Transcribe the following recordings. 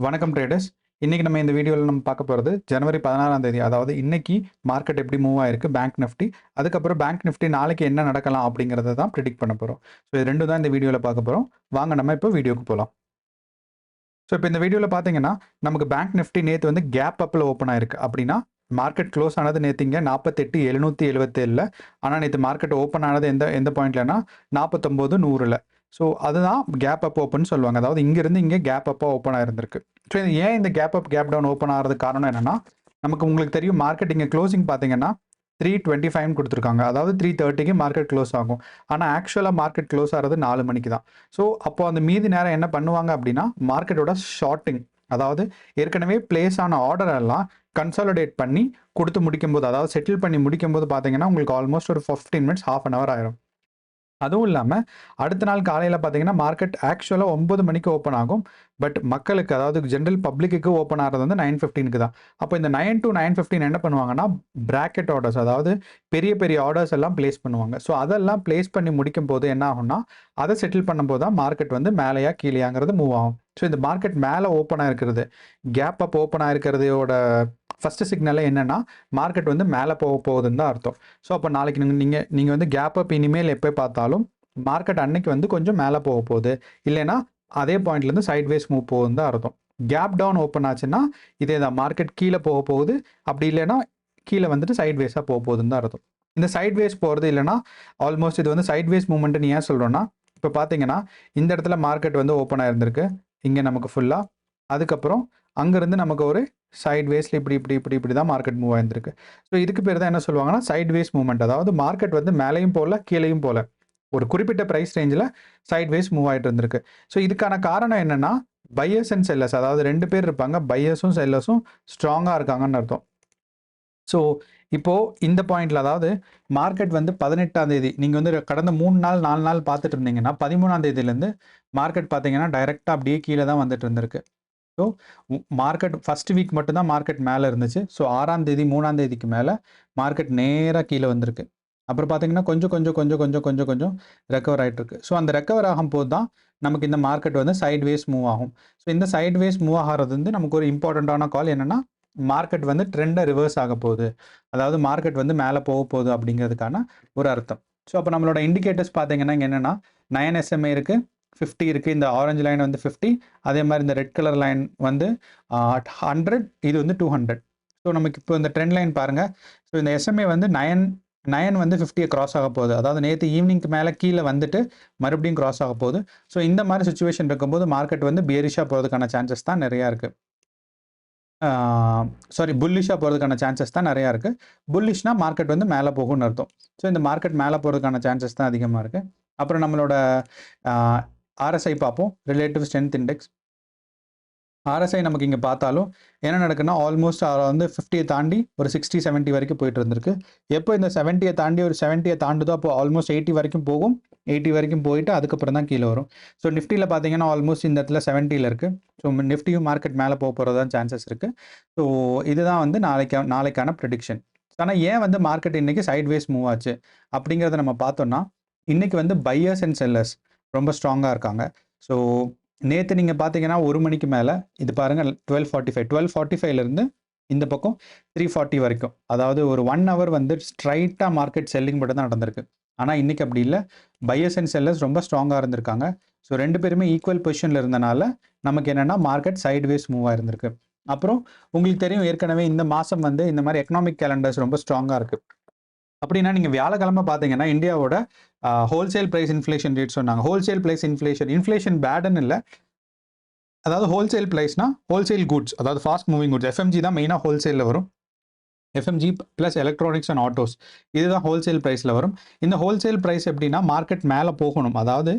வணக்கம் ட்ரேடர்ஸ். இன்னைக்கு நம்ம இந்த வீடியோவில் நம்ம பார்க்க போகிறது ஜனவரி 16ஆம் தேதி, அதாவது இன்னைக்கு மார்க்கெட் எப்படி மூவ் ஆயிருக்கு பேங்க் நிஃப்டி, அதுக்கப்புறம் பேங்க் நிஃப்டி நாளைக்கு என்ன நடக்கலாம் அப்படிங்கிறத தான் ப்ரிடிக்ட் பண்ண போகிறோம். ஸோ இது ரெண்டும் தான் இந்த வீடியோவில் பார்க்க போகிறோம். வாங்க நம்ம இப்போ வீடியோக்கு போகலாம். ஸோ இப்போ இந்த வீடியோவில் பார்த்தீங்கன்னா நமக்கு பேங்க் நிஃப்டி நேற்று வந்து கேப் அப்பில் ஓப்பன் ஆயிருக்கு. அப்படின்னா மார்க்கெட் க்ளோஸ் ஆனது நேற்றுங்க 48,777. ஆனால் நேற்று மார்க்கெட் ஓப்பன் ஆனது எந்த எந்த பாயிண்ட்லன்னா 49,100. ஸோ அதுதான் கேப் அப் ஓப்பன் சொல்லுவாங்க. அதாவது இங்கேருந்து இங்கே கேப் அப்பாக ஓப்பன் ஆயிருந்திருக்கு. ஸோ ஏன் இந்த gap up gap down open ஆகிறதுக்கு காரணம் என்னென்னா, உங்களுக்கு தெரியும் மார்க்கெட் இங்கே க்ளோசிங் பார்த்தீங்கன்னா 325 கொடுத்துருக்காங்க. அதாவது 3:30க்கு மார்க்கெட் க்ளோஸ் ஆகும். ஆனால் ஆக்சுவலாக மார்க்கெட் க்ளோஸ் ஆகிறது 4 மணிக்கு தான். ஸோ அப்போ அந்த மீதி நேரம் என்ன பண்ணுவாங்க அப்படின்னா, மார்க்கெட்டோட ஷார்ட்டிங், அதாவது ஏற்கனவே பிளேஸ் ஆன ஆர்டர் எல்லாம் கன்சாலிடேட் பண்ணி கொடுத்து முடிக்கும்போது, அதாவது செட்டில் பண்ணி முடிக்கும்போது பார்த்தீங்கன்னா உங்களுக்கு ஆல்மோஸ்ட் ஒரு 15 மினிட்ஸ், ½ அன் ஹவர் ஆயிரும். அதுவும் இல்லாமல் அடுத்த நாள் காலையில் பார்த்தீங்கன்னா மார்க்கெட் ஆக்சுவலாக 9 மணிக்கு ஓப்பன் ஆகும். பட் மக்களுக்கு, அதாவது ஜென்ரல் பப்ளிக்கு ஓப்பன் ஆகிறது வந்து 9:15க்கு தான். அப்போ இந்த 9 to 9:15 என்ன பண்ணுவாங்கன்னா, பிராக்கெட் ஆர்டர்ஸ், அதாவது பெரிய பெரிய ஆர்டர்ஸ் எல்லாம் பிளேஸ் பண்ணுவாங்க. ஸோ அதெல்லாம் பிளேஸ் பண்ணி முடிக்கும் போது என்ன ஆகும்னா, அதை செட்டில் பண்ணும்போது தான் மார்க்கெட் வந்து மேலேயா கீழேயாங்கிறது மூவ் ஆகும். ஸோ இந்த மார்க்கெட் மேலே ஓப்பன் ஆகிருக்கிறது, கேப் அப் ஓப்பன் ஆகிருக்கிறதோட ஃபஸ்ட்டு சிக்னலே என்னென்னா மார்க்கெட் வந்து மேலே போக போகுதுன்னு தான் அர்த்தம். ஸோ அப்போ நாளைக்கு நீங்கள் வந்து கேப் அப் இனிமேல் எப்போ பார்த்தாலும் மார்க்கெட் அன்னைக்கு வந்து கொஞ்சம் மேலே போக போகுது, இல்லைன்னா அதே பாயிண்ட்லேருந்து சைட்வேஸ் மூவ் போகுதுன்னு தான் அர்த்தம். கேப் டவுன் ஓப்பன் ஆச்சுன்னா இதே தான், மார்க்கெட் கீழே போக போகுது, அப்படி இல்லைன்னா கீழே வந்துட்டு சைட்வேஸாக போக போகுதுன்னு தான் அர்த்தம். இந்த சைட்வேஸ் போகிறது இல்லைன்னா ஆல்மோஸ்ட் இது வந்து சைட்வேஸ் மூவ்மெண்ட்டுன்னு ஏன் சொல்கிறோன்னா, இப்போ பார்த்தீங்கன்னா இந்த இடத்துல மார்க்கெட் வந்து ஓப்பன் ஆயிருந்திருக்கு இங்கே நமக்கு ஃபுல்லாக. அதுக்கப்புறம் அங்கேருந்து நமக்கு ஒரு சைட்வேஸில் இப்படி தான் மார்க்கெட் மூவ் ஆயிருந்திருக்கு. ஸோ இதுக்கு பேர் தான் என்ன சொல்லுவாங்கன்னா சைட்வேஸ் மூவ்மெண்ட். அதாவது மார்க்கெட் வந்து மேலேயும் போகல கீழேயும் போகல, ஒரு குறிப்பிட்ட ப்ரைஸ் ரேஞ்சில் சைட்வேஸ் மூவ் ஆகிட்டு இருந்திருக்கு. ஸோ இதுக்கான காரணம் என்னென்னா, பையர்ஸ் அண்ட் செல்லர்ஸ், அதாவது 2 பேர் இருப்பாங்க, பையர்ஸும் செல்லர்ஸும் ஸ்ட்ராங்காக இருக்காங்கன்னு அர்த்தம். ஸோ இப்போது இந்த பாயிண்டில், அதாவது மார்க்கெட் வந்து 18ஆம் தேதி நீங்கள் வந்து கடந்த 3 நாள் 4 நாள் பார்த்துட்டு இருந்தீங்கன்னா, 13ஆம் தேதியிலேருந்து மார்க்கெட் பார்த்தீங்கன்னா டைரெக்டாக அப்படியே கீழே தான் வந்துட்டு இருந்திருக்கு. ஸோ மார்க்கெட் ஃபஸ்ட் வீக் மட்டும்தான் மார்க்கெட் மேலே இருந்துச்சு. ஸோ 6ஆம் தேதி 3ஆம் தேதிக்கு மேலே மார்க்கெட் நேராக கீழே வந்திருக்கு. அப்புறம் பார்த்தீங்கன்னா கொஞ்சம் ரெக்கவர் ஆகிட்டு இருக்கு. ஸோ அந்த ரெக்கவர் ஆகும்போது தான் நமக்கு இந்த மார்க்கெட் வந்து சைட்வேஸ் மூவ் ஆகும். ஸோ இந்த சைட்வேஸ் மூவ் ஆகிறது வந்து நமக்கு ஒரு இம்பார்ட்டண்ட்டான கால் என்னென்னா, மார்க்கெட் வந்து ட்ரெண்டை ரிவர்ஸ் ஆக போகுது, அதாவது மார்க்கெட் வந்து மேலே போக போகுது அப்படிங்கிறதுக்கான ஒரு அர்த்தம். ஸோ அப்போ நம்மளோட இண்டிகேட்டர்ஸ் பார்த்தீங்கன்னா இங்கே என்னென்னா 9 SMA இருக்குது, 50 இருக்குது, இந்த ஆரஞ்சு லைன் வந்து 50, அதே மாதிரி இந்த ரெட் கலர் லைன் வந்து 100, இது வந்து 200. ஸோ நமக்கு இப்போ இந்த ட்ரெண்ட் லைன் பாருங்கள். ஸோ இந்த SMA வந்து 9 வந்து 50 கிராஸ் ஆக போகுது, அதாவது நேற்று ஈவினிங்க்கு மேலே கீழே வந்துட்டு மறுபடியும் கிராஸ் ஆக போகுது. ஸோ இந்த மாதிரி சுச்சுவேஷன் இருக்கும்போது மார்க்கெட் வந்து பியரிஷாக போகிறதுக்கான சான்சஸ் தான் நிறையா இருக்குது. புல்லிஷாக போகிறதுக்கான சான்சஸ் தான் நிறையா இருக்குது. புல்லிஷ்னா மார்க்கெட் வந்து மேலே போகும்னு அர்த்தம். ஸோ இந்த மார்க்கெட் மேலே போகிறதுக்கான சான்சஸ் தான் அதிகமாக இருக்குது. அப்புறம் நம்மளோட RSI பார்ப்போம், ரிலேட்டிவ் ஸ்ட்ரென்த் இண்டெக்ஸ். RSI நமக்கு இங்கே பார்த்தாலும் என்ன நடக்குன்னா, ஆல்மோஸ்ட் வந்து 50 தாண்டி ஒரு 60-70 வரைக்கும் போயிட்டு இருந்திருக்கு. எப்போ இந்த 70 தாண்டி ஒரு 70 தாண்டுதோ அப்போ ஆல்மோஸ்ட் 80 வரைக்கும் போகும். 80 வரைக்கும் போயிட்டு அதுக்கப்புறம் தான் கீழே வரும். ஸோ நிஃப்டியில் பார்த்தீங்கன்னா ஆல்மோஸ்ட் இந்த இடத்துல 70ல் இருக்குது. ஸோ நிஃப்டியும் மார்க்கெட் மேலே போகிறது தான் சான்சஸ் இருக்குது. ஸோ இதுதான் வந்து நாளைக்கான ப்ரெடிக்ஷன். ஆனால் ஏன் வந்து மார்க்கெட் இன்றைக்கி சைட்வேஸ் மூவ் ஆச்சு அப்படிங்கிறத நம்ம பார்த்தோம்னா, இன்றைக்கி வந்து பையர்ஸ் அண்ட் செல்லர்ஸ் ரொம்ப ஸ்ட்ராங்காக இருக்காங்க. ஸோ நேற்று நீங்கள் பார்த்தீங்கன்னா 1 மணிக்கு மேலே இது பாருங்கள் 12:45 இந்த பக்கம் 3:40 வரைக்கும், அதாவது ஒரு 1 ஹவர் வந்து ஸ்ட்ரைட்டாக மார்க்கெட் செல்லிங் மட்டும் தான் நடந்திருக்கு. ஆனால் இன்றைக்கி அப்படி இல்லை, பையர்ஸ் அண்ட் செல்லர்ஸ் ரொம்ப ஸ்ட்ராங்காக இருந்திருக்காங்க. ஸோ 2 பேருமே ஈக்குவல் பொசிஷனில் இருந்தனால நமக்கு என்னென்னா மார்க்கெட் சைட்வேஸ் மூவ் ஆயிருந்திருக்கு. அப்புறம் உங்களுக்கு தெரியும் ஏற்கனவே இந்த மாதம் வந்து இந்த மாதிரி எக்கனாமிக் கேலண்டர்ஸ் ரொம்ப ஸ்ட்ராங்காக இருக்குது. அப்படின்னா நீங்கள் வியாழக்கிழமை பார்த்தீங்கன்னா இந்தியாவோட ஹோல்சேல் ப்ரைஸ் இன்ஃப்ளேஷன் ரேட் சொன்னாங்க. ஹோல்சேல் ப்ரைஸ் இன்ஃப்ளேஷன் பேடுன்னு இல்லை, அதாவது ஹோல்சேல் ப்ரைஸ்னா ஹோல்சேல் குட்ஸ், அதாவது ஃபாஸ்ட் மூவிங் குட்ஸ். FMG தான் மெயினாக ஹோல்சேலில் வரும். FMG plus electronics and autos, இதுதான் ஹோல்சேல் ப்ரைஸில் வரும். இந்த ஹோல்சேல் ப்ரைஸ் எப்படின்னா மார்க்கெட் மேலே போகணும், அதாவது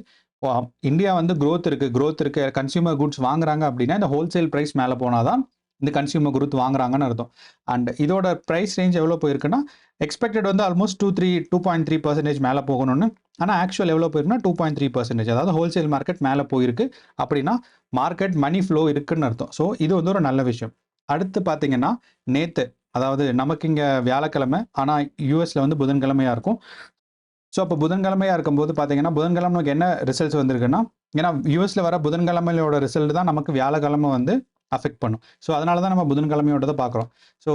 இந்தியா வந்து க்ரோத் இருக்குது, கன்சியூமர் குட்ஸ் வாங்குறாங்க அப்படின்னா இந்த ஹோல்சேல் ப்ரைஸ் மேலே போனால் தான் இந்த கன்சியூமர் குட்ஸ் வாங்குறாங்கன்னு அர்த்தம். அண்ட் இதோட ப்ரைஸ் ரேஞ்ச் எவ்வளோ போயிருக்குன்னா, எக்ஸ்பெக்டட் வந்து ஆல்மோஸ்ட் 2.3% மேலே போகணும்னு, ஆனால் ஆக்சுவல் எவ்வளோ போயிருக்குன்னா 2.3%. அதாவது ஹோல்சேல் மார்க்கெட் மேலே போயிருக்கு அப்படின்னா மார்க்கெட் மணி ஃப்ளோ இருக்குன்னு அர்த்தம். ஸோ இது வந்து ஒரு நல்ல விஷயம். அடுத்து பார்த்தீங்கன்னா நேற்று, அதாவது நமக்கு இங்கே வியாழக்கிழமை, ஆனால் யூஎஸில் வந்து புதன்கிழமையாக இருக்கும். ஸோ அப்போ புதன்கிழமையாக இருக்கும்போது பார்த்தீங்கன்னா புதன்கிழமைக்கு என்ன ரிசல்ட்ஸ் வந்திருக்குன்னா, ஏன்னா யூஎஸில் வர புதன்கிழமையோட ரிசல்ட் தான் நமக்கு வியாழக்கிழமை வந்து அஃபெக்ட் பண்ணும். ஸோ அதனால தான் நம்ம புதன்கிழமையோடதை பார்க்குறோம். ஸோ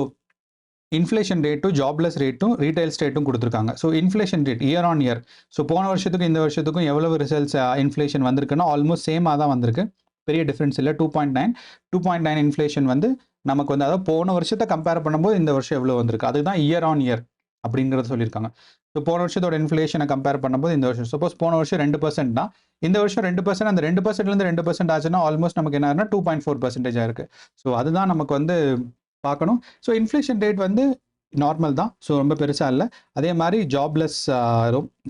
இன்ஃப்ளேஷன் ரேட்டும் ஜாப்லெஸ் ரேட்டும் ரீட்டைல் ஸ்டேட்டும் கொடுத்துருக்காங்க. So inflation rate year on year, so போன வருஷத்துக்கும் இந்த வருஷத்துக்கும் எவ்வளவு ரிசல்ட்ஸ் இன்ஃப்ளேஷன் வந்திருக்குன்னா ஆல்மோஸ்ட் சேமாக தான் வந்திருக்கு. பெரிய டிஃப்ரென்ஸ் இல்லை. 2.9 இன்ஃப்ளேஷன் வந்து நமக்கு வந்து அதாவது போன வருஷத்தை கம்பேர் பண்ணும்போது இந்த வருஷம் எவ்வளோ வந்திருக்கு, அதுதான் இயர் ஆன் இயர் அப்படிங்கிறத சொல்லியிருக்காங்க. ஸோ போன வருஷத்தோட இன்ஃப்ளேஷனை கம்பேர் பண்ணும்போது இந்த வருஷம் சப்போஸ் போன வருஷம் 2% தான், இந்த வருஷம் 2%, அந்த 2%லேருந்து 2% ஆச்சுன்னா ஆல்மோஸ்ட் நமக்கு என்ன 2.4% ஆயிருக்கு. ஸோ அதுதான் நமக்கு வந்து பார்க்கணும். ஸோ இன்ஃப்ளேஷன் ரேட் வந்து நார்மல் தான், ஸோ ரொம்ப பெருசாக இல்லை. அதே மாதிரி ஜாப்லெஸ்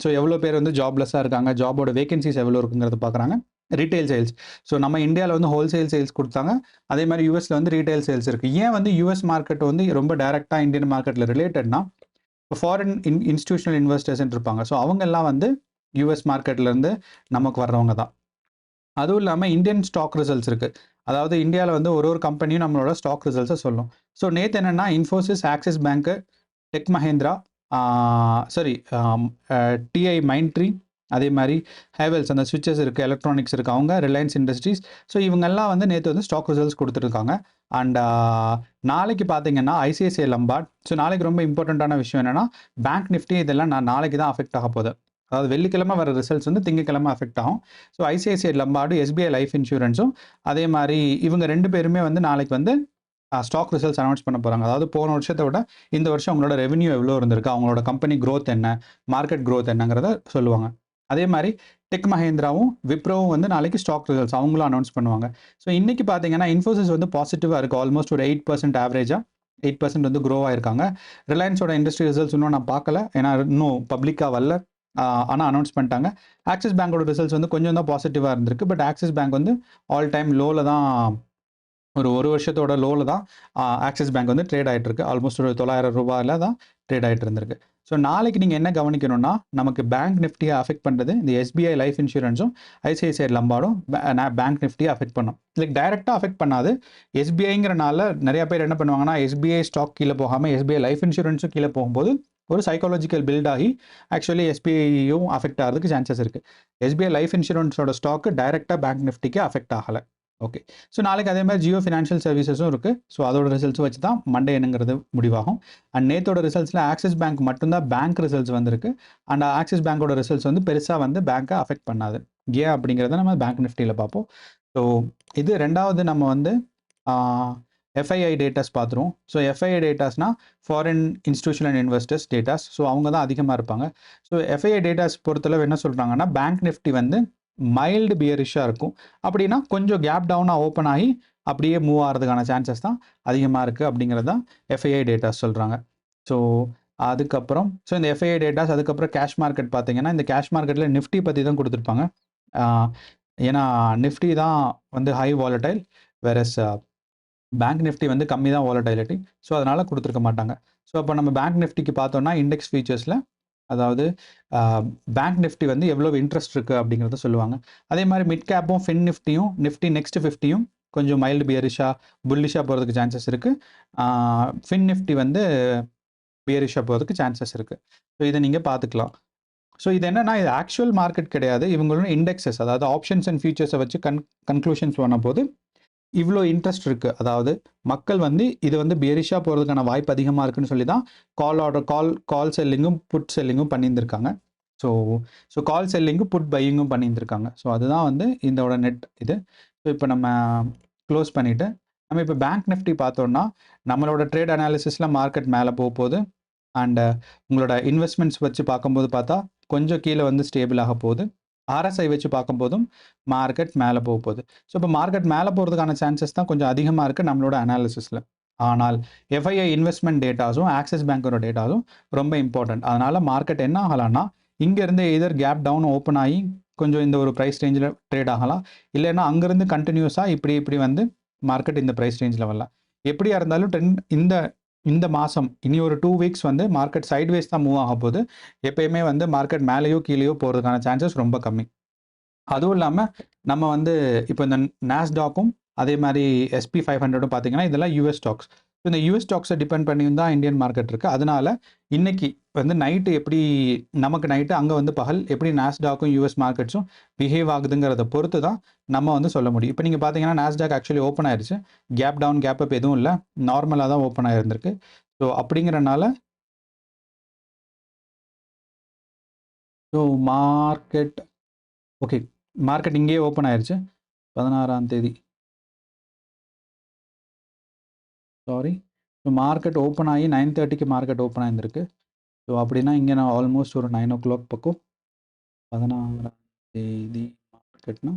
ஸோ எவ்வளோ பேர் வந்து ஜாப்லெஸ்ஸாக இருக்காங்க, ஜாபோட வேகன்சிஸ் எவ்வளோ இருக்குங்கிறத பார்க்குறாங்க. ரீட்டைல் சேல்ஸ், ஸோ நம்ம இந்தியாவில் வந்து ஹோல்சேல் சேல்ஸ் கொடுத்தாங்க, அதே மாதிரி யூஎஸில் வந்து ரீட்டைல் சேல்ஸ் இருக்குது. ஏன் வந்து யூஎஸ் மார்க்கெட் வந்து ரொம்ப டேரெக்டாக இந்தியன் மார்க்கெட்டில் ரிலேட்டட்னா, இப்போ ஃபாரின் இன்ஸ்டிடியூஷனல் இன்வெஸ்டர்ஸ் இருப்பாங்க. ஸோ அவங்கெல்லாம் வந்து யூஎஸ் மார்க்கெட்லேருந்து நமக்கு வர்றவங்க தான். அதுவும் இல்லாமல் இந்தியன் ஸ்டாக் ரிசல்ட்ஸ் இருக்குது. அதாவது இந்தியாவில் வந்து ஒரு கம்பெனியும் நம்மளோட ஸ்டாக் ரிசல்ட்ஸை சொல்லும். ஸோ நேற்று என்னென்னா இன்ஃபோசிஸ், ஆக்சிஸ் பேங்க்கு, டெக் மஹேந்திரா, டிஐ மைண்ட்ரி, அதே மாதிரி ஹேவல்ஸ் அந்த சுவிச்சஸ் இருக்குது, எலக்ட்ரானிக்ஸ் இருக்குது, அவங்க ரிலையன்ஸ் இண்டஸ்ட்ரீஸ். ஸோ இவங்கெல்லாம் வந்து நேற்று வந்து ஸ்டாக் ரிசல்ட்ஸ் கொடுத்துருக்காங்க. அண்ட் நாளைக்கு பார்த்தீங்கன்னா ஐசிஐசிஐ லம்பார்ட். ஸோ நாளைக்கு ரொம்ப இம்பார்ட்டண்ட்டான விஷயம் என்னென்னா பேங்க் நிஃப்டி இதெல்லாம் நாளைக்கு தான் அஃபெக்ட் ஆக போகுது. அதாவது வெள்ளிக்கிழமை வர ரிசல்ட்ஸ் வந்து திங்கக்கிழமை அஃபெக்ட் ஆகும். So ICICI Lombard, SBI life இன்சூரன்ஸும் அதே மாதிரி இவங்க 2 பேருமே வந்து நாளைக்கு வந்து ஸ்டாக் ரிசல்ட்ஸ் அனௌன்ஸ் பண்ண போகிறாங்க. அதாவது போன வருஷத்தை விட இந்த வருஷம் அவங்களோட ரெவன்யூ எவ்வளோ இருந்திருக்கு, அவங்களோட கம்பெனி க்ரோத் என்ன, மார்க்கெட் க்ரோத் என்னங்கிறத சொல்லுவாங்க. அதே மாதிரி டெக் மஹேந்திராவும் விப்ரோவும் வந்து நாளைக்கு ஸ்டாக் ரிசல்ட்ஸ் அவங்களும் அனௌன்ஸ் பண்ணுவாங்க. ஸோ இன்றைக்கி பார்த்தீங்கன்னா இன்ஃபோசிஸ் வந்து பாசிட்டிவாக இருக்குது, ஆல்மோஸ்ட் ஒரு 8% ஆவரேஜாக 8% வந்து க்ரோ ஆயிருக்காங்க. ரிலையன்ஸோட இண்டஸ்ட்ரி ரிசல்ட்ஸ் இன்னும் நான் பார்க்கல, ஏன்னா இன்னும் பப்ளிக்காக வரல, ஆனால் அனௌன்ஸ் பண்ணிட்டாங்க. ஆக்சிஸ் பேங்கோட ரிசல்ட்ஸ் வந்து கொஞ்சம் தான் பாசிட்டிவாக இருந்திருக்கு. பட் ஆக்சிஸ் பேங்க் வந்து ஆல் டைம் லோவில் தான், ஒரு வருஷத்தோட லோவில் தான் ஆக்சிஸ் பேங்க் வந்து ட்ரேட் ஆகிட்டு இருக்கு. ஆல்மோஸ்ட் ஒரு 900 ரூபாயில் தான் ட்ரேட் ஆகிட்டு இருந்திருக்கு. ஸோ நாளைக்கு நீங்கள் என்ன கவனிக்கணும்னா, நமக்கு பேங்க் நிஃப்டியை அஃபெக்ட் பண்ணுறது இந்த எஸ்பிஐ லைஃப் இன்சூரன்ஸும் ஐசிஐசிஐ லம்பார்டும் பேங்க் நிஃப்டியை அஃபெக்ட் பண்ணும். லைக் டைரெக்டாக அஃபெக்ட் பண்ணாது. எஸ்பிஐங்கிறனால நிறையா பேர் என்ன பண்ணுவாங்கன்னா, எஸ்பிஐ ஸ்டாக் கீழே போகாமல் எஸ்பிஐ லைஃப் இன்சூரன்ஸும் கீழே போகும்போது ஒரு சைக்காலஜிக்கல் பில்ட் ஆகி ஆக்சுவலி எஸ்பிஐயும் அஃபெக்ட் ஆகிறதுக்கு சான்சஸ் இருக்குது. எஸ்பிஐ லைஃப் இன்சூரன்ஸோட ஸ்டாக்கு டைரெக்டாக பேங்க் நிஃப்டிக்கு அஃபெக்ட் ஆகலை. ஓகே, ஸோ நாளைக்கு அதே மாதிரி ஜியோ ஃபினான்ஷியல் சர்வீசஸும் இருக்குது. ஸோ அதோட ரிசல்ட்ஸ் வச்சு தான் மண்டே என்னங்கிறது முடிவாகும். அண்ட் நேத்தோட ரிசல்ட்ஸில் ஆக்சிஸ் பேங்க் மட்டும்தான் பேங்க் ரிசல்ட்ஸ் வந்திருக்கு. அண்ட் ஆக்சிஸ் பேங்கோட ரிசல்ட்ஸ் வந்து பெருசாக வந்து பேங்க்கை அஃபெக்ட் பண்ணாது. ஏன் அப்படிங்கிறத நம்ம பேங்க் நிஃப்டியில் பார்ப்போம். ஸோ இது ரெண்டாவது நம்ம வந்து எஃப்ஐஐ டேட்டாஸ் பார்த்துருவோம். ஸோ எஃப்ஐஐ டேட்டாஸ்னால் foreign institutional investors datas. So அவங்க தான் அதிகமாக இருப்பாங்க. ஸோ எஃப்ஐஐ டேட்டாஸ் பொறுத்தளவு என்ன சொல்கிறாங்கன்னா, பேங்க் நிஃப்டி வந்து மைல்டு பியரிஷாக இருக்கும். அப்படின்னா கொஞ்சம் கேப் டவுனாக ஓப்பன் ஆகி அப்படியே மூவ் ஆகிறதுக்கான சான்சஸ் தான் அதிகமாக இருக்குது அப்படிங்கிறது தான் எஃப்ஐஐ டேட்டாஸ் சொல்கிறாங்க. ஸோ அதுக்கப்புறம் இந்த எஃப்ஐஐ டேட்டாஸ் அதுக்கப்புறம் கேஷ் மார்க்கெட் பார்த்தீங்கன்னா, இந்த கேஷ் மார்க்கெட்டில் நிஃப்டி பற்றி தான் கொடுத்துருப்பாங்க. ஏன்னா நிஃப்டி தான் வந்து high volatile, whereas bank Nifty வந்து கம்மி தான் வாலடைலிட்டி. ஸோ அதனால் கொடுத்துருக்க மாட்டாங்க. ஸோ அப்போ நம்ம பேங்க் நிஃப்டிக்கு பார்த்தோன்னா இண்டெக்ஸ் ஃபீச்சர்ஸில் அதாவது பேங்க் நிஃப்டி வந்து எவ்வளோ இன்ட்ரெஸ்ட் இருக்குது அப்படிங்கிறத சொல்லுவாங்க. அதே மாதிரி மிட் கேப்பும் ஃபின் நிஃப்டியும் நிஃப்டி நெக்ஸ்ட் 50யும் கொஞ்சம் மைல்டு பியரிஷாக புல்லிஷாக போகிறதுக்கு சான்சஸ் இருக்குது. ஃபின் நிஃப்டி வந்து பியரிஷாக போகிறதுக்கு சான்சஸ் இருக்குது. ஸோ இதை நீங்கள் பார்த்துக்கலாம். ஸோ இது என்னென்னா, இது ஆக்சுவல் மார்க்கெட் கிடையாது, இவங்களோட இண்டெக்ஸஸ், அதாவது ஆப்ஷன்ஸ் அண்ட் ஃபியூச்சர்ஸை வச்சு கன்க்ளூஷன்ஸ் பண்ணும்போது இவ்வளோ இன்ட்ரெஸ்ட் இருக்குது. அதாவது மக்கள் வந்து இது வந்து பியரிஷாக போகிறதுக்கான வாய்ப்பு அதிகமாக இருக்குன்னு சொல்லி தான் கால் செல்லிங்கும் புட் செல்லிங்கும் பண்ணியிருந்திருக்காங்க. ஸோ கால் செல்லிங்கும் புட் பையிங்கும் பண்ணியிருந்திருக்காங்க. ஸோ அதுதான் வந்து இதோட நெட் இது. ஸோ இப்போ நம்ம க்ளோஸ் பண்ணிவிட்டு நம்ம இப்போ பேங்க் நிஃப்டி பார்த்தோன்னா, நம்மளோட ட்ரேட் அனாலிசிஸில் மார்க்கெட் மேலே போகுது. அண்டு உங்களோட இன்வெஸ்ட்மெண்ட்ஸ் வச்சு பார்க்கும்போது பார்த்தா கொஞ்சம் கீழே வந்து ஸ்டேபிள் ஆக போகுது. ஆர்எஸ்ஐ வச்சு பார்க்கும்போதும் மார்க்கெட் மேலே போகுது. ஸோ இப்போ மார்க்கெட் மேலே போகிறதுக்கான சான்சஸ் தான் கொஞ்சம் அதிகமாக இருக்குது நம்மளோட அனாலிசிஸில். ஆனால் எஃப்ஐஐ இன்வெஸ்ட்மெண்ட் டேட்டாஸும் ஆக்சிஸ் பேங்கோட டேட்டாஸும் ரொம்ப இம்பார்ட்டன்ட். அதனால் மார்க்கெட் என்ன ஆகலாம்னா, இங்கேருந்து எதர் கேப் டவுன் ஓப்பன் ஆகி கொஞ்சம் இந்த ஒரு ப்ரைஸ் ரேஞ்சில் ட்ரேட் ஆகலாம். இல்லைன்னா அங்கேருந்து கண்டினியூஸாக இப்படி வந்து மார்க்கெட் இந்த ப்ரைஸ் ரேஞ்சில் வரலாம். எப்படியா இருந்தாலும் இந்த மாதம் இனி ஒரு 2 வீக்ஸ் வந்து மார்க்கெட் சைட்வேஸ் தான் மூவ் ஆக போகுது. எப்பயுமே வந்து மார்க்கெட் மேலேயோ கீழேயோ போகிறதுக்கான சான்சஸ் ரொம்ப கம்மி. அதுவும் இல்லாமல் நம்ம வந்து இப்போ இந்த நாஸ்டாக்கும் அதே மாதிரி SP 500ம் பார்த்தீங்கன்னா இதெல்லாம் யூஎஸ் ஸ்டாக்ஸ். இந்த யூஎஸ் ஸ்டாக்ஸை டிபெண்ட் பண்ணி தான் இந்தியன் மார்க்கெட் இருக்குது. அதனால இன்னைக்கு வந்து நைட்டு எப்படி நமக்கு நைட்டு அங்கே வந்து பகல் எப்படி நாஸ்டாக்கும் யூஎஸ் மார்க்கெட்ஸும் பிஹேவ் ஆகுதுங்கிறத பொறுத்து தான் நம்ம வந்து சொல்ல முடியும். இப்போ நீங்கள் பார்த்தீங்கன்னா நாஸ்டாக் ஆக்சுவலி ஓப்பன் ஆயிடுச்சு. கேப் டவுன் கேப் அப் எதுவும் இல்லை, நார்மலாக தான் ஓப்பன் ஆகிருந்திருக்கு. ஸோ அப்படிங்கிறனால ஸோ மார்க்கெட் ஓகே, மார்க்கெட் இங்கேயே ஓப்பன் ஆயிடுச்சு 16ஆம் தேதி. சாரி, ஸோ மார்க்கெட் ஓப்பன் ஆகி 9:30க்கு மார்க்கெட் ஓப்பன் ஆகிருக்கு. ஸோ அப்படின்னா இங்கே நான் ஆல்மோஸ்ட் ஒரு 9 o'clock பக்கம் 16ஆம் தேதி மார்க்கெட்னா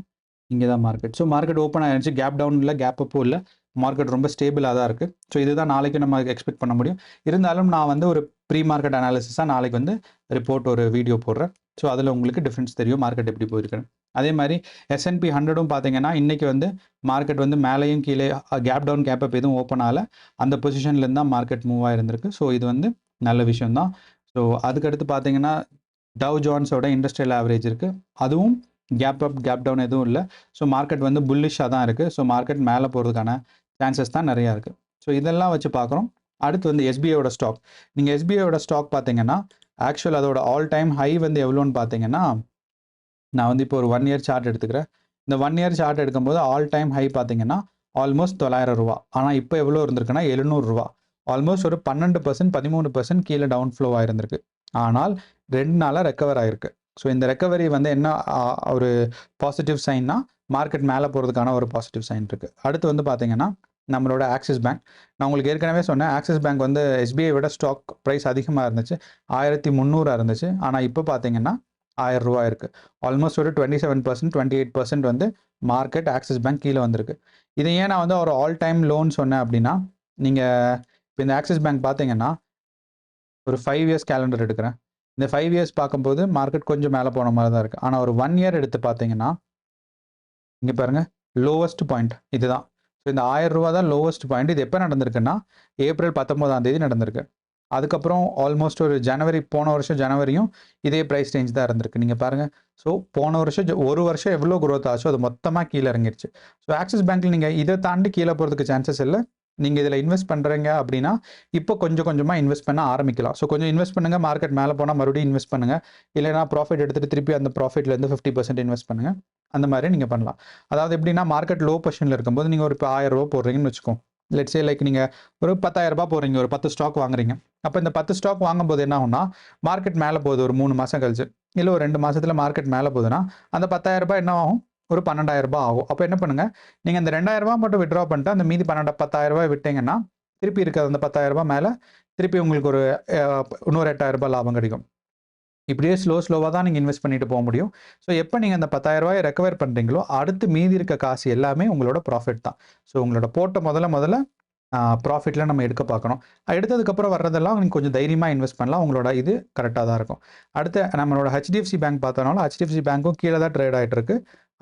இங்கே தான் மார்க்கெட். ஸோ மார்க்கெட் ஓப்பன் ஆகிடுச்சு. கேப் டவுன் இல்லை, கேப் அப்போ இல்லை, மார்க்கெட் ரொம்ப ஸ்டேபிளாக தான் இருக்குது. ஸோ இதுதான் நாளைக்கு நம்ம எக்ஸ்பெக்ட் பண்ண முடியும். இருந்தாலும் நான் வந்து ஒரு ப்ரீ மார்க்கெட் அனாலிசிஸாக நாளைக்கு வந்து ரிப்போர்ட் ஒரு வீடியோ போடுறேன். ஸோ அதில் உங்களுக்கு டிஃப்ரென்ஸ் தெரியும் மார்க்கெட் எப்படி போயிருக்குன்னு. அதே மாதிரி S&P 100ம் பார்த்தீங்கன்னா இன்றைக்கி வந்து மார்க்கெட் வந்து மேலேயும் கீழே கேப் டவுன் கேப் அப் எதுவும் ஓப்பன் ஆகலை, அந்த பொசிஷன்லேருந்து தான் மார்க்கெட் மூவ் ஆகிருந்திருக்கு. ஸோ இது வந்து நல்ல விஷயம்தான். ஸோ அதுக்கடுத்து பார்த்தீங்கன்னா டவ் ஜோன்ஸோட இண்டஸ்ட்ரியல் ஆவரேஜ் இருக்குது, அதுவும் கேப் அப் கேப் டவுன் எதுவும் இல்லை. ஸோ மார்க்கெட் வந்து புல்லிஷாக தான் இருக்குது. ஸோ மார்க்கெட் மேலே போகிறதுக்கான சான்சஸ் தான் நிறையா இருக்குது. ஸோ இதெல்லாம் வச்சு பார்க்குறோம். அடுத்து வந்து SBIயோட ஸ்டாக். நீங்கள் SBIயோட ஸ்டாக் பார்த்தீங்கன்னா ஆக்சுவல் அதோட ஆல் டைம் ஹை வந்து எவ்வளோன்னு பார்த்தீங்கன்னா, நான் வந்து இப்போ ஒரு 1 year சார்ட் எடுத்துக்கிறேன். இந்த 1 year சார்ட் எடுக்கும்போது ஆல் டைம் ஹை பார்த்தீங்கன்னா ஆல்மோஸ்ட் 900 ரூபா. ஆனால் இப்போ எவ்வளோ இருந்திருக்குன்னா 700 ரூபா. ஆல்மோஸ்ட் ஒரு 12% 13% கீழே டவுன் ஃப்ளோ ஆகிருந்திருக்கு. ஆனால் 2 நாளாக ரெக்கவர் ஆகிருக்கு. ஸோ இந்த ரெக்கவரி வந்து என்ன ஒரு பாசிட்டிவ் சைன்னா மார்க்கெட் மேலே போகிறதுக்கான ஒரு பாசிட்டிவ் சைன் இருக்குது. அடுத்து வந்து பார்த்தீங்கன்னா நம்மளோட ஆக்சிஸ் பேங்க். நான் உங்களுக்கு ஏற்கனவே சொன்னேன், ஆக்சிஸ் பேங்க் வந்து SBI விட ஸ்டாக் ப்ரைஸ் அதிகமாக இருந்துச்சு, 1300 இருந்துச்சு. ஆனால் இப்போ பார்த்தீங்கன்னா 1000 ரூபா இருக்குது. ஆல்மோஸ்ட் ஒரு 27% 28% வந்து மார்க்கெட் ஆக்சிஸ் பேங்க் கீழே வந்திருக்கு. இதை ஏன் நான் வந்து ஒரு ஆல் டைம் லோன் சொன்னேன் அப்படின்னா, நீங்கள் இப்போ இந்த ஆக்சிஸ் பேங்க் பார்த்தீங்கன்னா ஒரு 5 years கேலண்டர் எடுக்கிறேன். இந்த 5 years பார்க்கும்போது மார்க்கெட் கொஞ்சம் மேலே போன மாதிரி தான் இருக்குது. ஆனால் ஒரு 1 year எடுத்து பார்த்தீங்கன்னா இங்கே பாருங்கள், லோவஸ்ட் பாயிண்ட் இதுதான். ஸோ இந்த 1000 ரூபா தான் லோவஸ்ட் பாயிண்ட். இது எப்போ நடந்திருக்குன்னா ஏப்ரல் 19ஆம் தேதி நடந்திருக்கு. அதுக்கப்புறம் ஆல்மோஸ்ட் ஒரு போன வருஷம் ஜனவரியும் இதே ப்ரைஸ் ரேஞ்ச் தான் இருந்திருக்கு. நீங்கள் பாருங்கள், ஸோ போன வருஷம் ஒரு வருஷம் எவ்வளோ க்ரோத் ஆச்சோ அது மொத்தமாக கீழே இறங்கிருச்சு. ஸோ ஆக்சிஸ் பேங்க்கில் நீங்கள் இதை தாண்டி கீழே போகிறதுக்கு சான்சஸ் இல்லை. நீங்கள் இதில் இன்வெஸ்ட் பண்ணுறீங்க அப்படின்னா இப்போ கொஞ்சம் கொஞ்சமாக இன்வெஸ்ட் பண்ண ஆரம்பிக்கலாம். ஸோ கொஞ்சம் இன்வெஸ்ட் பண்ணுங்கள், மார்க்கெட் மேலே போனால் மறுபடியும் இன்வெஸ்ட் பண்ணுங்கள். இல்லைனா ப்ராஃபிட் எடுத்துகிட்டு திருப்பி அந்த ப்ராஃபிட்லேருந்து 50% இன்வெஸ்ட் பண்ணுங்கள். அந்த மாதிரி நீங்கள் பண்ணலாம். அதாவது எப்படின்னா மார்க்கெட் லோ பொசிஷனில் இருக்கும்போது நீங்கள் ஒரு இப்போ 1000 ரூபா போடுறீங்கன்னு வச்சுக்கோங்க. லெட்ஸ் சே லைக் நீங்கள் ஒரு 10,000 ரூபாய் போடுறீங்க, ஒரு 10 ஸ்டாக் வாங்குறீங்க. அப்போ இந்த 10 ஸ்டாக் வாங்கும்போது என்ன ஆகும்னா, மார்க்கெட் மேலே போகுது ஒரு 3 மாதம் கழிச்சு, இல்லை ஒரு 2 மாதத்தில் மார்க்கெட் மேலே போகுதுன்னா அந்த 10,000 ரூபாய் என்ன ஆகும், ஒரு 12,000 ரூபாய் ஆகும். அப்போ என்ன பண்ணுங்கள், நீங்கள் அந்த 2,000 ரூபாய் மட்டும் விட்ரா பண்ணிட்டு அந்த மீதி 10,000 ரூபாய் விட்டீங்கன்னா திருப்பி இருக்கிற அந்த 10,000 ரூபாய் மேலே திருப்பி உங்களுக்கு ஒரு இன்னொரு 8,000 ரூபாய் லாபம் கிடைக்கும். இப்படியே ஸ்லோவாக தான் நீங்கள் இன்வெஸ்ட் பண்ணிட்டு போக முடியும். ஸோ எப்போ நீங்கள் அந்த 10,000 ரூபாயை ரெக்கவர் பண்ணுறீங்களோ அடுத்து மீதி இருக்க காசு எல்லாமே உங்களோட ப்ராஃபிட் தான். ஸோ உங்களோட போட்ட முதல்ல ப்ராஃபிட்டில் நம்ம எடுக்க பார்க்கணும். எடுத்ததுக்கப்புறம் வர்றதெல்லாம் நீங்கள் கொஞ்சம் தைரியமாக இன்வெஸ்ட் பண்ணலாம். உங்களோட இது கரெக்டாக தான் இருக்கும். அடுத்து நம்மளோட HDFC பேங்க் பார்த்தோம்னாலும் HDFC பேங்க்கும் கீழே தான் ட்ரேட் ஆகிட்டு இருக்கு.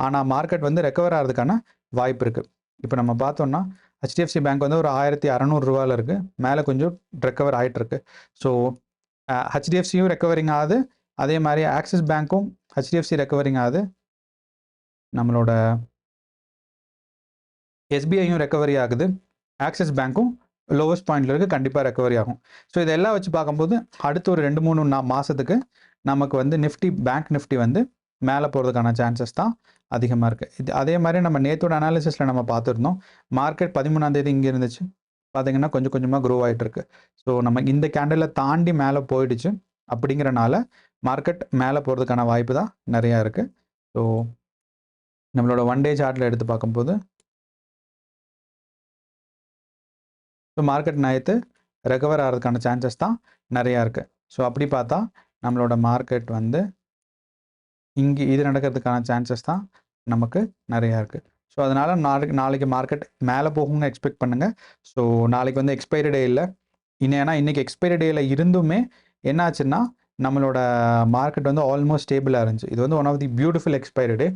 ஆனால் மார்க்கெட் வந்து ரெக்கவர் ஆகிறதுக்கான வாய்ப்பு இருக்குது. இப்போ நம்ம பார்த்தோம்னா HDFC பேங்க் வந்து ஒரு 1600 ரூபாயில் இருக்குது, மேலே கொஞ்சம் ரெக்கவர் ஆகிட்டு இருக்கு. ஸோ HDFCயும் ரெக்கவரிங் ஆகுது, அதே மாதிரி ஆக்சிஸ் பேங்க்கும் HDFC ரெக்கவரிங் ஆகுது, நம்மளோட SBIயும் ரெக்கவரி ஆகுது, ஆக்சிஸ் பேங்க்கும் லோவஸ்ட் பாயிண்டில் இருக்குது, கண்டிப்பாக ரெக்கவரி ஆகும். ஸோ இதெல்லாம் வச்சு பார்க்கும்போது அடுத்து ஒரு 2-3 மாதத்துக்கு நமக்கு வந்து பேங்க் நிஃப்டி வந்து மேலே போகிறதுக்கான சான்சஸ் தான் அதிகமாக இருக்குது. இது அதே மாதிரி நம்ம நேத்தோட அனாலிசிஸில் நம்ம பார்த்துருந்தோம், மார்க்கெட் 13ஆம் தேதி இங்கே இருந்துச்சு, பார்த்தீங்கன்னா கொஞ்சம் கொஞ்சமாக க்ரோ ஆகிட்டு இருக்கு. ஸோ நம்ம இந்த கேண்டலை தாண்டி மேலே போயிடுச்சு. அப்படிங்கிறனால மார்க்கெட் மேலே போகிறதுக்கான வாய்ப்பு தான் நிறையா இருக்குது. ஸோ நம்மளோட 1 day சார்ட்டில் எடுத்து பார்க்கும்போது ஸோ மார்க்கெட் நேற்று ரெக்கவர் ஆகிறதுக்கான சான்சஸ் தான் நிறையா இருக்குது. ஸோ அப்படி பார்த்தா நம்மளோட மார்க்கெட் வந்து இங்கே இது நடக்கிறதுக்கான சான்சஸ் தான் நமக்கு நிறையா இருக்குது. ஸோ அதனால் நாளைக்கு மார்க்கெட் மேலே போகும்னு எக்ஸ்பெக்ட் பண்ணுங்கள். ஸோ நாளைக்கு வந்து எக்ஸ்பைரி டே இல்லை, ஏன்னா இன்றைக்கி எக்ஸ்பைரி டேயில் இருந்துமே என்னாச்சுன்னா நம்மளோட மார்க்கெட் வந்து ஆல்மோஸ்ட் ஸ்டேபிளாக இருந்துச்சு. இது வந்து one of the beautiful expiry day.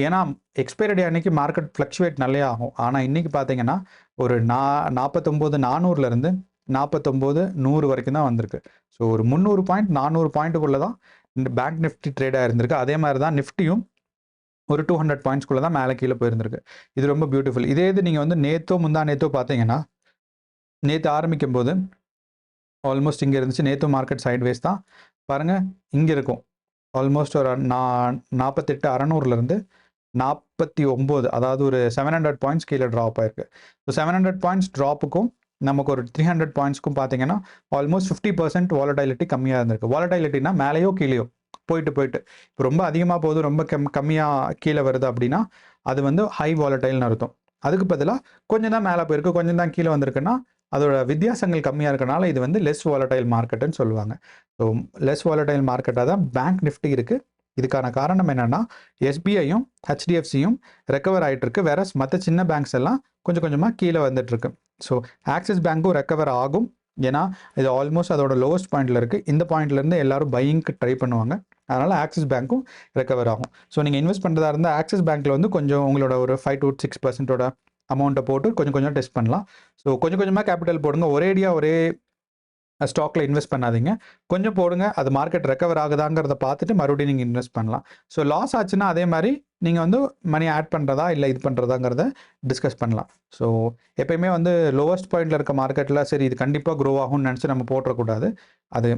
ஏன்னா எக்ஸ்பைரி டே அன்றைக்கி மார்க்கெட் ஃப்ளக்சுவேட் நிறையா ஆகும். ஆனால் இன்றைக்கி பார்த்தீங்கன்னா ஒரு 49,400 49,100 வரைக்கும் தான் வந்திருக்கு. ஸோ ஒரு 300 பாயிண்ட் 400 பாயிண்ட்டுக்குள்ளே தான் இந்த பேங்க் நிஃப்டி ட்ரேடாக இருந்திருக்கு. அதே மாதிரி தான் நிஃப்டியும் ஒரு 200 பாயிண்ட்ஸ்குள்ளே தான் மேலே கீழே போயிருந்திருக்கு. இது ரொம்ப பியூட்டிஃபுல். இதே இது நீங்கள் வந்து நேத்தோ முந்தா நேத்தோ பார்த்தீங்கன்னா நேற்று ஆரம்பிக்கும்போது ஆல்மோஸ்ட் இங்கே இருந்துச்சு. நேற்று மார்க்கெட் சைட்வேஸ் தான். பாருங்கள் இங்கே இருக்கும். ஆல்மோஸ்ட் ஒரு 48,600லேருந்து 49, அதாவது ஒரு 700 பாயிண்ட்ஸ் கீழே ட்ராப் ஆயிருக்கு. ஸோ 700 பாயிண்ட்ஸ் ட்ராப்புக்கும் நமக்கு ஒரு 300 பாயிண்ட்ஸ்க்கும் பார்த்தீங்கன்னா ஆல்மோஸ்ட் 50% வாலடைலிட்டி கம்மியாக இருந்திருக்கு. வாலடைலிட்டினா மேலேயோ கீழேயோ போயிட்டு இப்போ ரொம்ப அதிகமாக போகுது, ரொம்ப கம்மியாக கீழே வருது அப்படின்னா அது வந்து ஹை வாலடைல்னு அர்த்தம். அதுக்கு பதிலாக கொஞ்சம் தான் மேலே போயிருக்கு, கொஞ்சம் தான் கீழே வந்திருக்குன்னா அதோட வித்தியாசங்கள் கம்மியாக இருக்கனால இது வந்து லெஸ் வாலடைல் மார்க்கெட்டுன்னு சொல்லுவாங்க. ஸோ லெஸ் வாலடைல் மார்க்கெட்டாக தான் பேங்க் நிஃப்டி இருக்குது. இதுக்கான காரணம் என்னென்னா எஸ்பிஐயும் ஹெச்டிஎஃப்சியும் ரெக்கவர் ஆகிட்டு இருக்கு. வேற மற்ற சின்ன பேங்க்ஸ் எல்லாம் கொஞ்சம் கொஞ்சமாக கீழே வந்துட்டுருக்கு. ஸோ ஆக்சிஸ் பேங்க்கும் ரெக்கவர் ஆகும். ஏன்னா இது ஆல்மோஸ்ட் அதோட லோவஸ்ட் பாயிண்டில் இருக்குது. இந்த பாயிண்ட்லேருந்து எல்லாரும் பையிங்க்கு ட்ரை பண்ணுவாங்க. அதனால் ஆக்சிஸ் பேங்க்கும் ரெக்கவர் ஆகும். ஸோ நீங்கள் இன்வெஸ்ட் பண்ணுறதா இருந்தால் ஆக்சிஸ் பேங்க்கில் வந்து கொஞ்சம் உங்களோட ஒரு 5 to 6% அமௌண்ட்டை போட்டு கொஞ்சம் கொஞ்சம் டெஸ்ட் பண்ணலாம். ஸோ கொஞ்சம் கொஞ்சமாக கேபிட்டல் போடுங்க. ஒரேடியாக ஒரே ஸ்டாக்கில் இன்வெஸ்ட் பண்ணாதீங்க. கொஞ்சம் போடுங்க. அது மார்க்கெட் ரெக்கவர் ஆகுதாங்கிறத பார்த்துட்டு மறுபடியும் நீங்கள் இன்வெஸ்ட் பண்ணலாம். ஸோ லாஸ் ஆச்சுன்னா அதே மாதிரி நீங்கள் வந்து மணி ஆட் பண்ணுறதா இல்லை இது பண்ணுறதாங்கிறத டிஸ்கஸ் பண்ணலாம். ஸோ எப்பயுமே வந்து லோவஸ்ட் பாயிண்டில் இருக்க மார்க்கெட்டில் சரி இது கண்டிப்பாக க்ரோ ஆகும்னு நினச்சி நம்ம போட்டுறக்கூடாது. அது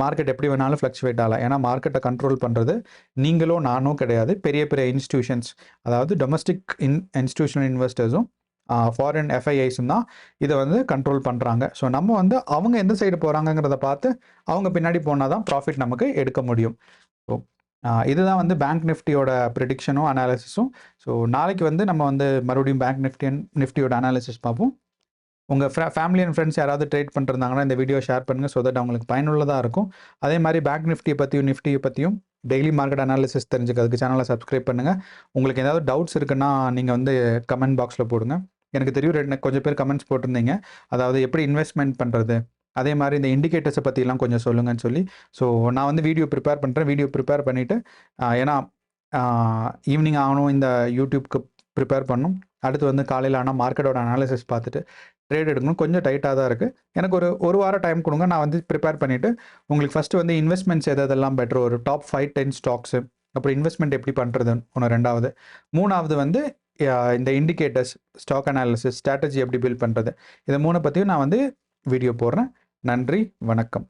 மார்க்கெட் எப்படி வேணாலும் ஃப்ளக்சுவேட் ஆகலாம். ஏன்னா மார்க்கெட்டை கண்ட்ரோல் பண்ணுறது நீங்களோ நானோ கிடையாது. பெரிய பெரிய இன்ஸ்டிடியூஷன்ஸ், அதாவது டொமஸ்டிக் இன்ஸ்டிடியூஷனல் இன்வெஸ்டர்ஸும் ஃபாரின் எஃப்ஐஐஸும் தான் இதை வந்து கண்ட்ரோல் பண்ணுறாங்க. ஸோ நம்ம வந்து அவங்க எந்த சைடு போகிறாங்கங்கிறத பார்த்து அவங்க பின்னாடி போனால் தான் ப்ராஃபிட் நமக்கு எடுக்க முடியும். ஸோ இதுதான் வந்து பேங்க் நிஃப்டியோட ப்ரிடிக்ஷனும் அனாலிசிஸும். ஸோ நாளைக்கு வந்து நம்ம வந்து மறுபடியும் பேங்க் நிஃப்டியோட அனாலிசிஸ் பார்ப்போம். உங்கள் ஃபேமிலி அண்ட் ஃப்ரெண்ட்ஸ் யாராவது ட்ரேட் பண்ணிருந்தாங்கன்னா இந்த வீடியோ ஷேர் பண்ணுங்கள். ஸோ தட் அவங்களுக்கு பயனுள்ளதாக இருக்கும். அதே மாதிரி பேங்க் நிஃப்டியை பற்றியும் டெய்லி மார்க்கெட் அனாலிசிஸ் தெரிஞ்சுக்கிறதுக்கு சேனலை சப்ஸ்கிரைப் பண்ணுங்கள். உங்களுக்கு ஏதாவது டவுட்ஸ் இருக்குன்னா நீங்கள் வந்து கமெண்ட் பாக்ஸில் போடுங்க. எனக்கு தெரியும் கொஞ்சம் பேர் கமெண்ட்ஸ் போட்டிருந்தீங்க. அதாவது எப்படி இன்வெஸ்ட்மெண்ட் பண்ணுறது, அதே மாதிரி இந்த இண்டிகேட்டர்ஸை பற்றிலாம் கொஞ்சம் சொல்லுங்கன்னு சொல்லி. ஸோ நான் வந்து வீடியோ ப்ரிப்பேர் பண்ணுறேன். வீடியோ ப்ரிப்பேர் பண்ணிவிட்டு ஏன்னா ஈவினிங் ஆகணும், இந்த யூடியூப்க்கு ப்ரிப்பேர் பண்ணணும். அடுத்து வந்து காலையில் ஆனால் மார்க்கெட்டோட அனாலிசிஸ் பார்த்துட்டு ட்ரேட் எடுக்கணும். கொஞ்சம் டைட்டாக தான் இருக்குது. எனக்கு ஒரு வாரம் டைம் கொடுங்க. நான் வந்து ப்ரிப்பேர் பண்ணிவிட்டு உங்களுக்கு ஃபஸ்ட்டு வந்து இன்வெஸ்ட்மெண்ட்ஸ் எதெல்லாம் பெட்டர், ஒரு டாப் 5-10 ஸ்டாக்ஸு, அப்புறம் இன்வெஸ்ட்மெண்ட் எப்படி பண்ணுறது ஒன்று, ரெண்டாவது, மூணாவது வந்து இந்த இண்டிகேட்டர்ஸ், ஸ்டாக் அனாலிசிஸ், ஸ்ட்ராட்டஜி எப்படி பில்ட் பண்ணுறது, இதை 3 பற்றியும் நான் வந்து வீடியோ போடுறேன். நன்றி, வணக்கம்.